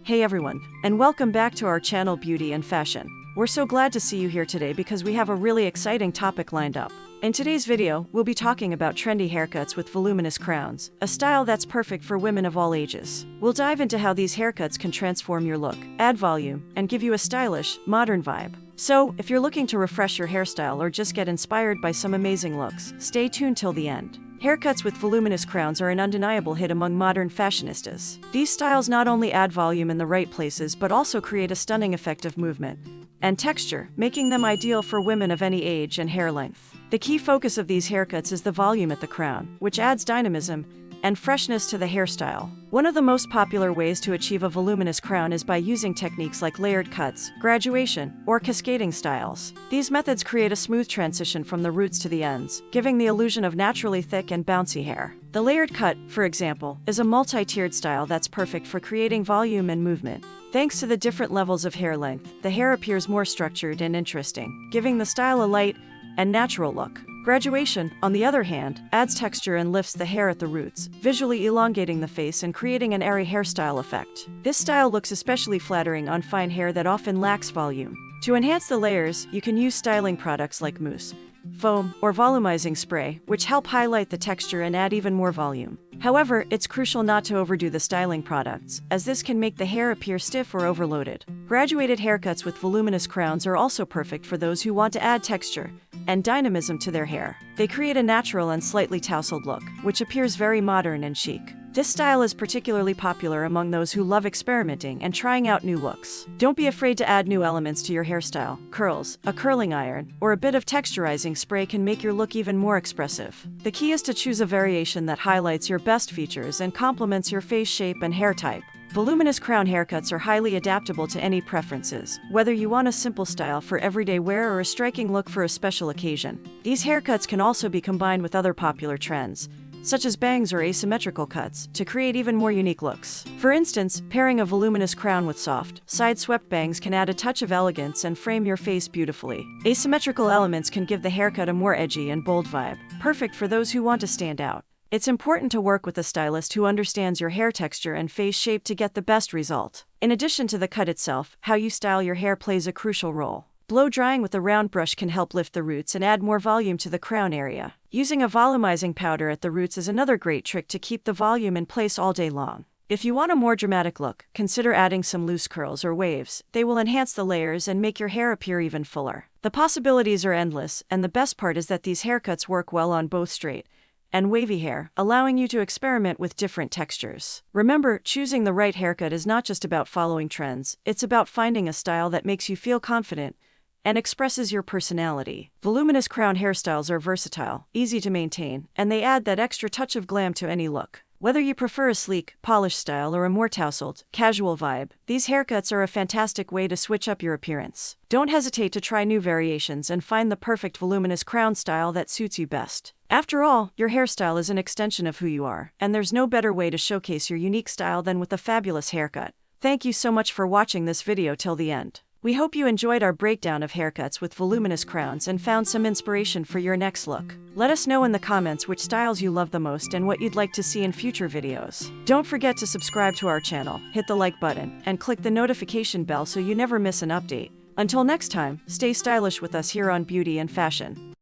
Hey everyone, and welcome back to our channel Beauty and Fashion. We're so glad to see you here today because we have a really exciting topic lined up. In today's video, we'll be talking about trendy haircuts with voluminous crowns, a style that's perfect for women of all ages. We'll dive into how these haircuts can transform your look, add volume, and give you a stylish, modern vibe. So, if you're looking to refresh your hairstyle or just get inspired by some amazing looks, stay tuned till the end. Haircuts with voluminous crowns are an undeniable hit among modern fashionistas. These styles not only add volume in the right places but also create a stunning effect of movement and texture, making them ideal for women of any age and hair length. The key focus of these haircuts is the volume at the crown, which adds dynamism and freshness to the hairstyle. One of the most popular ways to achieve a voluminous crown is by using techniques like layered cuts, graduation, or cascading styles. These methods create a smooth transition from the roots to the ends, giving the illusion of naturally thick and bouncy hair. The layered cut, for example, is a multi-tiered style that's perfect for creating volume and movement. Thanks to the different levels of hair length, the hair appears more structured and interesting, giving the style a light and natural look. Graduation, on the other hand, adds texture and lifts the hair at the roots, visually elongating the face and creating an airy hairstyle effect. This style looks especially flattering on fine hair that often lacks volume. To enhance the layers, you can use styling products like mousse, foam, or volumizing spray, which help highlight the texture and add even more volume. However, it's crucial not to overdo the styling products, as this can make the hair appear stiff or overloaded. Graduated haircuts with voluminous crowns are also perfect for those who want to add texture and dynamism to their hair. They create a natural and slightly tousled look, which appears very modern and chic. This style is particularly popular among those who love experimenting and trying out new looks. Don't be afraid to add new elements to your hairstyle. Curls, a curling iron, or a bit of texturizing spray can make your look even more expressive. The key is to choose a variation that highlights your best features and complements your face shape and hair type. Voluminous crown haircuts are highly adaptable to any preferences, whether you want a simple style for everyday wear or a striking look for a special occasion. These haircuts can also be combined with other popular trends, such as bangs or asymmetrical cuts, to create even more unique looks. For instance, pairing a voluminous crown with soft, side-swept bangs can add a touch of elegance and frame your face beautifully. Asymmetrical elements can give the haircut a more edgy and bold vibe, perfect for those who want to stand out. It's important to work with a stylist who understands your hair texture and face shape to get the best result. In addition to the cut itself, how you style your hair plays a crucial role. Blow drying with a round brush can help lift the roots and add more volume to the crown area. Using a volumizing powder at the roots is another great trick to keep the volume in place all day long. If you want a more dramatic look, consider adding some loose curls or waves. They will enhance the layers and make your hair appear even fuller. The possibilities are endless, and the best part is that these haircuts work well on both straight and wavy hair, allowing you to experiment with different textures. Remember, choosing the right haircut is not just about following trends, it's about finding a style that makes you feel confident and expresses your personality. Voluminous crown hairstyles are versatile, easy to maintain, and they add that extra touch of glam to any look. Whether you prefer a sleek, polished style or a more tousled, casual vibe, these haircuts are a fantastic way to switch up your appearance. Don't hesitate to try new variations and find the perfect voluminous crown style that suits you best. After all, your hairstyle is an extension of who you are, and there's no better way to showcase your unique style than with a fabulous haircut. Thank you so much for watching this video till the end. We hope you enjoyed our breakdown of haircuts with voluminous crowns and found some inspiration for your next look. Let us know in the comments which styles you love the most and what you'd like to see in future videos. Don't forget to subscribe to our channel, hit the like button, and click the notification bell so you never miss an update. Until next time, stay stylish with us here on Beauty and Fashion.